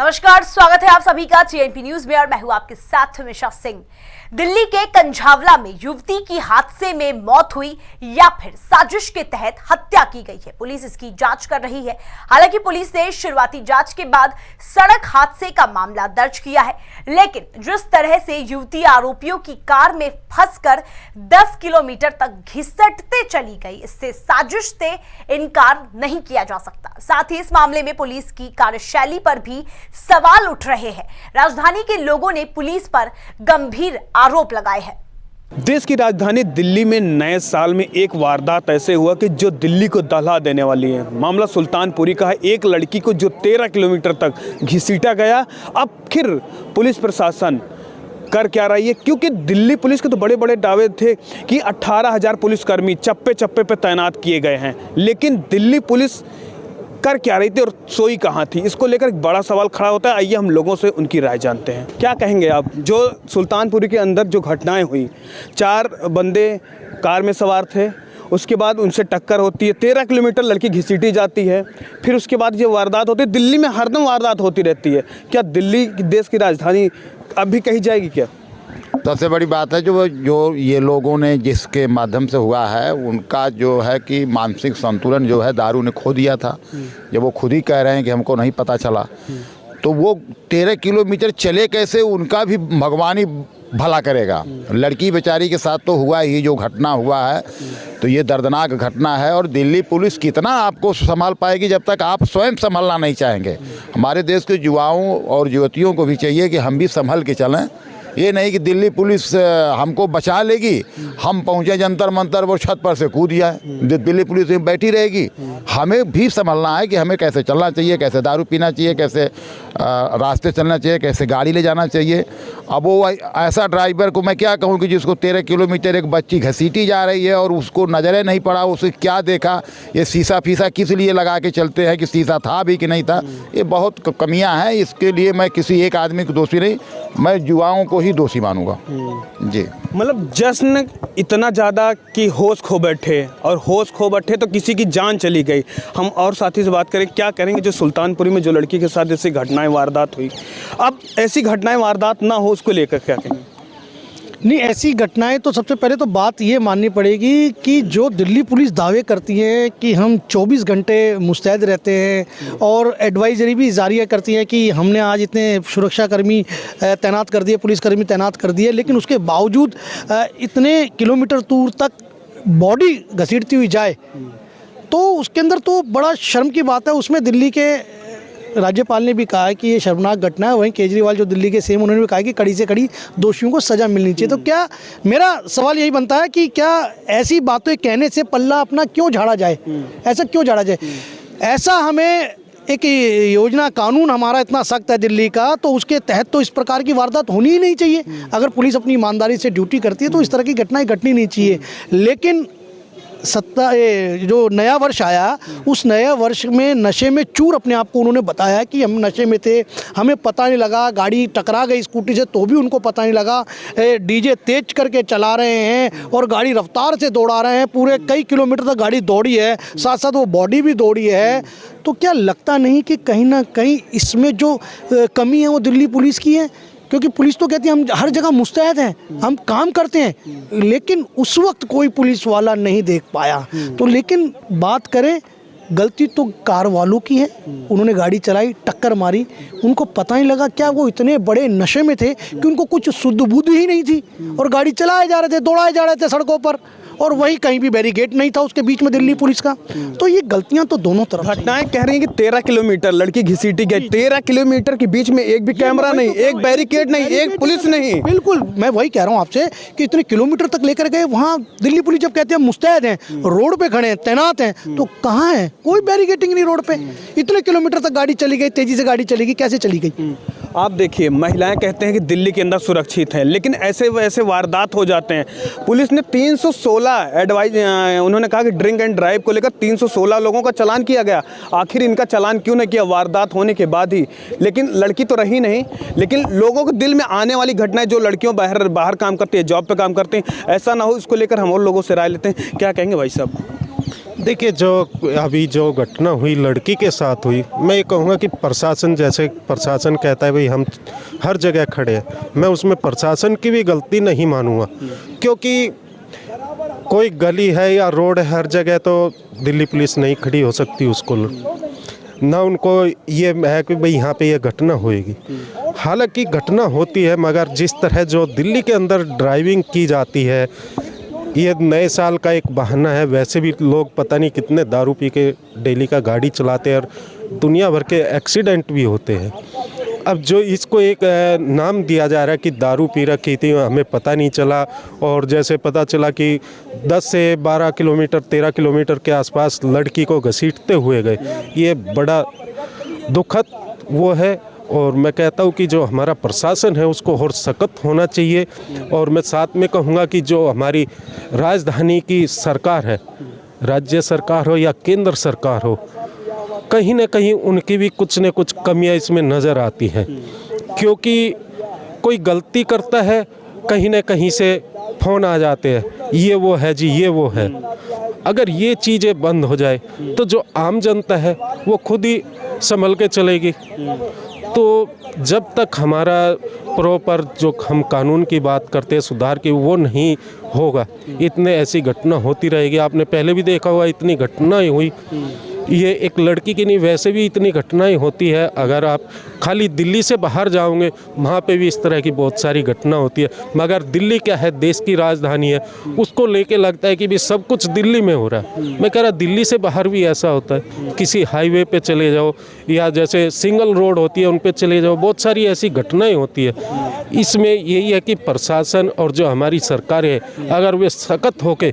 नमस्कार, स्वागत है आप सभी का टीएनपी न्यूज में और मैं हूं आपके साथ हमेशा सिंह। दिल्ली के कंझावला में युवती की हादसे में मौत हुई या फिर साजिश के तहत हत्या की गई है, पुलिस इसकी जांच कर रही है। हालांकि पुलिस ने शुरुआती जांच के बाद सड़क हादसे का मामला दर्ज किया है, लेकिन जिस तरह से युवती आरोपियों की कार में फंसकर 10 किलोमीटर तक घिसटते चली गई, इससे साजिश से इनकार नहीं किया जा सकता। साथ ही इस मामले में पुलिस की कार्यशैली पर भी सवाल उठ रहे हैं। राजधानी के लोगों ने पुलिस पर गंभीर आरोप लगाए हैं। देश की राजधानी दिल्ली में नए साल में एक वारदात ऐसे हुआ कि जो दिल्ली को दहला देने वाली है। मामला सुल्तानपुरी का है। एक लड़की को जो 13 किलोमीटर तक घसीटा गया। अब फिर पुलिस प्रशासन कर क्या रही है, क्योंकि दिल्ली पुलिस के तो बड़े बड़े दावे थे कि 18,000 पुलिसकर्मी चप्पे चप्पे पे तैनात किए गए हैं, लेकिन दिल्ली पुलिस कर क्या रही थी और सोई कहाँ थी, इसको लेकर एक बड़ा सवाल खड़ा होता है। आइए हम लोगों से उनकी राय जानते हैं। क्या कहेंगे आप, जो सुल्तानपुरी के अंदर जो घटनाएं हुई, 4 बंदे कार में सवार थे, उसके बाद उनसे टक्कर होती है, 13 किलोमीटर लड़की घसीटी जाती है, फिर उसके बाद ये वारदात होती है। दिल्ली में हरदम वारदात होती रहती है। क्या दिल्ली देश की राजधानी अब भी कही जाएगी क्या? सबसे बड़ी बात है जो ये लोगों ने जिसके माध्यम से हुआ है, उनका जो है कि मानसिक संतुलन जो है दारू ने खो दिया था। जब वो खुद ही कह रहे हैं कि हमको नहीं पता चला, तो वो 13 किलोमीटर चले कैसे, उनका भी भगवान ही भला करेगा। लड़की बेचारी के साथ तो हुआ ही जो घटना हुआ है, तो ये दर्दनाक घटना है। और दिल्ली पुलिस कितना आपको संभाल पाएगी जब तक आप स्वयं संभलना नहीं चाहेंगे। हमारे देश के युवाओं और युवतियों को भी चाहिए कि हम भी संभल के चलें। ये नहीं कि दिल्ली पुलिस हमको बचा लेगी, हम पहुँचे जंतर मंतर वो छत पर से कूद जाए, दिल्ली पुलिस में बैठी रहेगी। हमें भी संभलना है कि हमें कैसे चलना चाहिए, कैसे दारू पीना चाहिए, कैसे रास्ते चलना चाहिए, कैसे गाड़ी ले जाना चाहिए। अब वो ऐसा ड्राइवर को मैं क्या कहूँ कि जिसको 13 किलोमीटर एक बच्ची घसीटी जा रही है और उसको नज़रें नहीं पड़ा, उसे क्या देखा, ये शीशा फीसा किस लिए लगा के चलते हैं कि शीशा था भी कि नहीं था। ये बहुत कमियां हैं। इसके लिए मैं किसी एक आदमी को दोषी नहीं, मैं युवाओं को ही दोषी मानूंगा जी। मतलब जश्न इतना ज़्यादा कि होश खो बैठे, और होश खो बैठे तो किसी की जान चली गई। हम और साथी से बात करें, क्या करेंगे जो सुल्तानपुरी में जो लड़की के साथ ऐसी घटनाएं वारदात हुई, अब ऐसी घटनाएं वारदात ना हो, उसको लेकर क्या कहेंगे? नहीं, ऐसी घटनाएं तो सबसे पहले तो बात ये माननी पड़ेगी कि जो दिल्ली पुलिस दावे करती है कि हम 24 घंटे मुस्तैद रहते हैं और एडवाइजरी भी जारी करती है कि हमने आज इतने सुरक्षाकर्मी तैनात कर दिए, पुलिसकर्मी तैनात कर दिए, लेकिन उसके बावजूद इतने किलोमीटर दूर तक बॉडी घसीटती हुई जाए, तो उसके अंदर तो बड़ा शर्म की बात है। उसमें दिल्ली के राज्यपाल ने भी कहा है कि ये शर्मनाक घटना है। वहीं केजरीवाल जो दिल्ली के सीएम, उन्होंने भी कहा कि कड़ी से कड़ी दोषियों को सज़ा मिलनी चाहिए। तो क्या मेरा सवाल यही बनता है कि क्या ऐसी बातें कहने से पल्ला अपना क्यों झाड़ा जाए, ऐसा क्यों झाड़ा जाए? ऐसा हमें एक योजना कानून हमारा इतना सख्त है दिल्ली का, तो उसके तहत तो इस प्रकार की वारदात होनी ही नहीं चाहिए। अगर पुलिस अपनी ईमानदारी से ड्यूटी करती है तो इस तरह की घटनाएं घटनी नहीं चाहिए। लेकिन जो नया वर्ष आया, उस नया वर्ष में नशे में चूर अपने आप को उन्होंने बताया कि हम नशे में थे, हमें पता नहीं लगा, गाड़ी टकरा गई स्कूटी से तो भी उनको पता नहीं लगा, डीजे तेज करके चला रहे हैं और गाड़ी रफ्तार से दौड़ा रहे हैं, पूरे कई किलोमीटर तक गाड़ी दौड़ी है, साथ साथ वो बॉडी भी दौड़ी है। तो क्या लगता नहीं कि कहीं ना कहीं इसमें जो कमी है वो दिल्ली पुलिस की है? क्योंकि पुलिस तो कहती है हम हर जगह मुस्तैद हैं, हम काम करते हैं, लेकिन उस वक्त कोई पुलिस वाला नहीं देख पाया। तो लेकिन बात करें, गलती तो कार वालों की है, उन्होंने गाड़ी चलाई, टक्कर मारी, उनको पता नहीं लगा। क्या वो इतने बड़े नशे में थे कि उनको कुछ शुद्ध बुद्धि ही नहीं थी और गाड़ी चलाए जा रहे थे, दौड़ाए जा रहे थे सड़कों पर, और वहीं कहीं भी बैरिकेड नहीं था उसके बीच में दिल्ली पुलिस का। तो ये गलतियां तो दोनों तरफ। घटनाएं कह रही हैं कि 13 किलोमीटर लड़की घसीटी गई, 13 किलोमीटर के बीच में एक भी कैमरा नहीं, एक बैरिकेड नहीं, एक पुलिस नहीं। बिल्कुल, मैं वही कह रहा हूँ आपसे कि इतने किलोमीटर तक लेकर गए, वहाँ दिल्ली पुलिस जब कहते हैं मुस्तैद हैं, रोड पे खड़े हैं, तैनात हैं, तो कहाँ है? कोई बैरिकेडिंग नहीं रोड पे। इतने किलोमीटर तक गाड़ी चली गई, तेजी से गाड़ी चली गई, कैसे चली गई? आप देखिए, महिलाएं कहते हैं कि दिल्ली के अंदर सुरक्षित है, लेकिन ऐसे वैसे वारदात हो जाते हैं। पुलिस ने 316 एडवाइज, उन्होंने कहा कि ड्रिंक एंड ड्राइव को लेकर 316 लोगों का चालान किया गया। आखिर इनका चालान क्यों नहीं किया वारदात होने के बाद ही? लेकिन लड़की तो रही नहीं, लेकिन लोगों के दिल में आने वाली घटनाएं, जो लड़कियों बाहर काम करती है, जॉब पे काम करते हैं, ऐसा ना हो, इसको लेकर हम और लोगों से राय लेते हैं। क्या कहेंगे भाई साहब? देखिए, जो अभी जो घटना हुई लड़की के साथ हुई, मैं ये कहूँगा कि प्रशासन, जैसे प्रशासन कहता है भाई हम हर जगह खड़े हैं, मैं उसमें प्रशासन की भी गलती नहीं मानूंगा, क्योंकि कोई गली है या रोड है, हर जगह तो दिल्ली पुलिस नहीं खड़ी हो सकती उसको, ना उनको ये है कि भाई यहाँ पे ये घटना होएगी। हालांकि घटना होती है, मगर जिस तरह जो दिल्ली के अंदर ड्राइविंग की जाती है, ये नए साल का एक बहाना है। वैसे भी लोग पता नहीं कितने दारू पी के डेली का गाड़ी चलाते हैं और दुनिया भर के एक्सीडेंट भी होते हैं। अब जो इसको एक नाम दिया जा रहा है कि दारू पी रखी थी, हमें पता नहीं चला, और जैसे पता चला कि 10 से 12 किलोमीटर 13 किलोमीटर के आसपास लड़की को घसीटते हुए गए, ये बड़ा दुखद वो है। और मैं कहता हूँ कि जो हमारा प्रशासन है उसको और सख्त होना चाहिए। और मैं साथ में कहूँगा कि जो हमारी राजधानी की सरकार है, राज्य सरकार हो या केंद्र सरकार हो, कहीं ना कहीं उनकी भी कुछ न कुछ कमियां इसमें नज़र आती हैं, क्योंकि कोई गलती करता है, कहीं ना कहीं से फ़ोन आ जाते हैं, ये वो है जी, ये वो है। अगर ये चीज़ें बंद हो जाए तो जो आम जनता है वो खुद ही संभल के चलेगी। तो जब तक हमारा प्रॉपर जो हम कानून की बात करते हैं, सुधार की, वो नहीं होगा, इतने ऐसी घटना होती रहेगी। आपने पहले भी देखा हुआ, इतनी घटनाएं हुई, ये एक लड़की की नहीं, वैसे भी इतनी घटनाएं होती है। अगर आप खाली दिल्ली से बाहर जाओगे, वहाँ पे भी इस तरह की बहुत सारी घटना होती है। मगर दिल्ली क्या है, देश की राजधानी है, उसको लेके लगता है कि भी सब कुछ दिल्ली में हो रहा है। मैं कह रहा दिल्ली से बाहर भी ऐसा होता है। किसी हाईवे पे चले जाओ या जैसे सिंगल रोड होती है उन पे चले जाओ, बहुत सारी ऐसी घटनाएँ होती है। इसमें यही है कि प्रशासन और जो हमारी सरकार है, अगर वे सख्त होके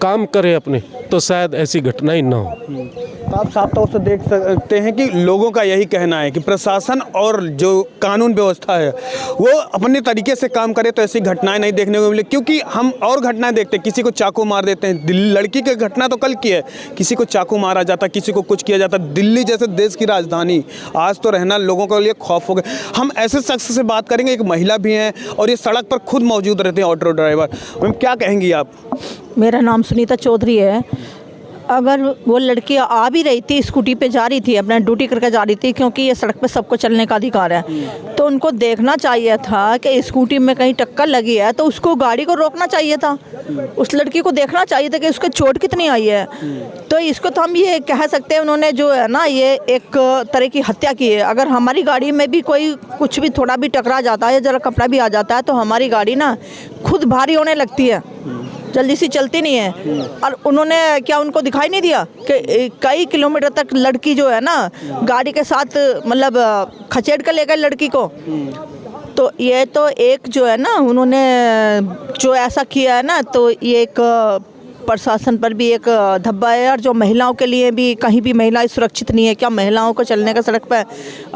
काम करें अपने, तो शायद ऐसी घटनाएं ना हो। तो आप साफ तौर से देख सकते हैं कि लोगों का यही कहना है कि प्रशासन और जो कानून व्यवस्था है वो अपने तरीके से काम करे तो ऐसी घटनाएं नहीं देखने को मिले। क्योंकि हम और घटनाएं देखते हैं, किसी को चाकू मार देते हैं। दिल्ली लड़की की घटना तो कल की है, किसी को चाकू मारा जाता, किसी को कुछ किया जाता। दिल्ली जैसे देश की राजधानी आज तो रहना लोगों के लिए खौफ हो गया। हम ऐसे शख्स से बात करेंगे, एक महिला भी हैं और ये सड़क पर खुद मौजूद रहते हैं, ऑटो ड्राइवर। मैम, क्या कहेंगी आप? मेरा नाम सुनीता चौधरी है। अगर वो लड़की आ भी रही थी, स्कूटी पे जा रही थी, अपना ड्यूटी करके जा रही थी, क्योंकि ये सड़क पे सबको चलने का अधिकार है, तो उनको देखना चाहिए था कि स्कूटी में कहीं टक्कर लगी है तो उसको गाड़ी को रोकना चाहिए था। उस लड़की को देखना चाहिए था कि उसको चोट कितनी आई है। तो इसको तो हम ये कह सकते हैं, उन्होंने जो है ना, ये एक तरह की हत्या की है। अगर हमारी गाड़ी में भी कोई कुछ भी थोड़ा भी टकरा जाता है या ज़रा कपड़ा भी आ जाता है तो हमारी गाड़ी ना खुद भारी होने लगती है, जल्दी सी चलती नहीं है। और उन्होंने क्या उनको दिखाई नहीं दिया कि कई किलोमीटर तक लड़की जो है ना गाड़ी के साथ मतलब खचेड़ कर ले गए लड़की को। तो ये तो एक जो है ना, उन्होंने जो ऐसा किया है ना, तो ये एक प्रशासन पर भी एक धब्बा है। और जो महिलाओं के लिए भी, कहीं भी महिलाएं सुरक्षित नहीं है। क्या महिलाओं को चलने का सड़क पर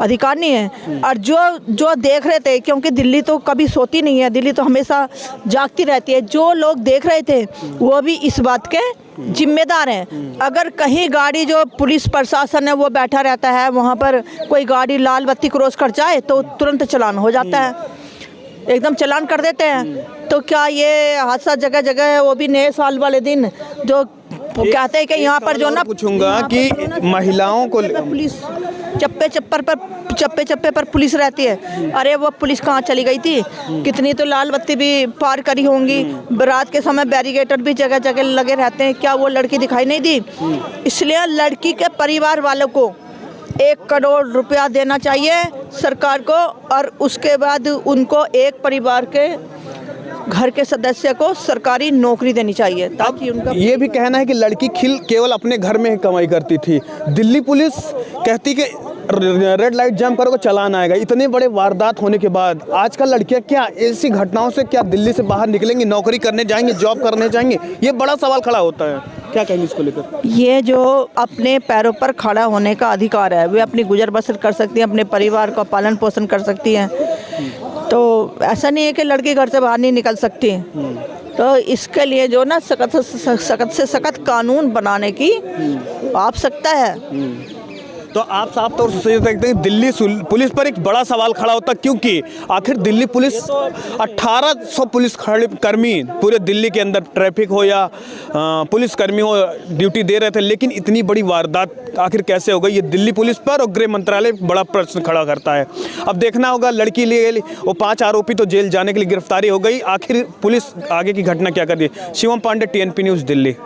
अधिकार नहीं है? और जो देख रहे थे, क्योंकि दिल्ली तो कभी सोती नहीं है, दिल्ली तो हमेशा जागती रहती है। जो लोग देख रहे थे वो भी इस बात के जिम्मेदार हैं। अगर कहीं गाड़ी, जो पुलिस प्रशासन है वो बैठा रहता है, वहाँ पर कोई गाड़ी लाल बत्ती क्रॉस कर जाए तो तुरंत चालान हो जाता है, एकदम चालान कर देते हैं। तो क्या ये हादसा जगह जगह है, वो भी नए साल वाले दिन, जो कहते हैं कि यहाँ पर जो ना, पूछूंगा कि महिलाओं को पुलिस चप्पे पर पुलिस रहती है। अरे वो पुलिस कहाँ चली गई थी? कितनी तो लाल बत्ती भी पार करी होंगी। रात के समय बैरिकेटर भी जगह जगह लगे रहते हैं, क्या वो लड़की दिखाई नहीं दी? इसलिए लड़की के परिवार वालों को 1 करोड़ रुपया देना चाहिए सरकार को, और उसके बाद उनको एक परिवार के घर के सदस्य को सरकारी नौकरी देनी चाहिए, ताकि उनका ये भी कहना है कि लड़की केवल अपने घर में ही कमाई करती थी। दिल्ली पुलिस कहती कि रेड लाइट जंप करोगे चालान आएगा। इतने बड़े वारदात होने के बाद आजकल लड़कियां क्या ऐसी घटनाओं से क्या दिल्ली से बाहर निकलेंगी, नौकरी करने जाएंगे, जॉब करने जाएंगे? ये बड़ा सवाल खड़ा होता है। क्या कहेंगे इसको लेकर? ये जो अपने पैरों पर खड़ा होने का अधिकार है, वे अपनी गुजर बसर कर सकती हैं, अपने परिवार का पालन पोषण कर सकती हैं। तो ऐसा नहीं है कि लड़की घर से बाहर नहीं निकल सकती। तो इसके लिए जो ना सख्त से सख्त कानून बनाने की आवश्यकता है। तो आप साफ तौर से देखते हैं दिल्ली पुलिस पर एक बड़ा सवाल खड़ा होता है, क्योंकि आखिर दिल्ली पुलिस 1800 पुलिस कर्मी पूरे दिल्ली के अंदर ट्रैफिक हो या पुलिस कर्मी हो ड्यूटी दे रहे थे, लेकिन इतनी बड़ी वारदात आखिर कैसे हो गई, ये दिल्ली पुलिस पर और गृह मंत्रालय बड़ा प्रश्न खड़ा करता है। अब देखना होगा, लड़की लिए वो 5 आरोपी तो जेल जाने के लिए गिरफ्तारी हो गई, आखिर पुलिस आगे की घटना क्या कर रही है। Shivam Pandey, TNP news, Delhi.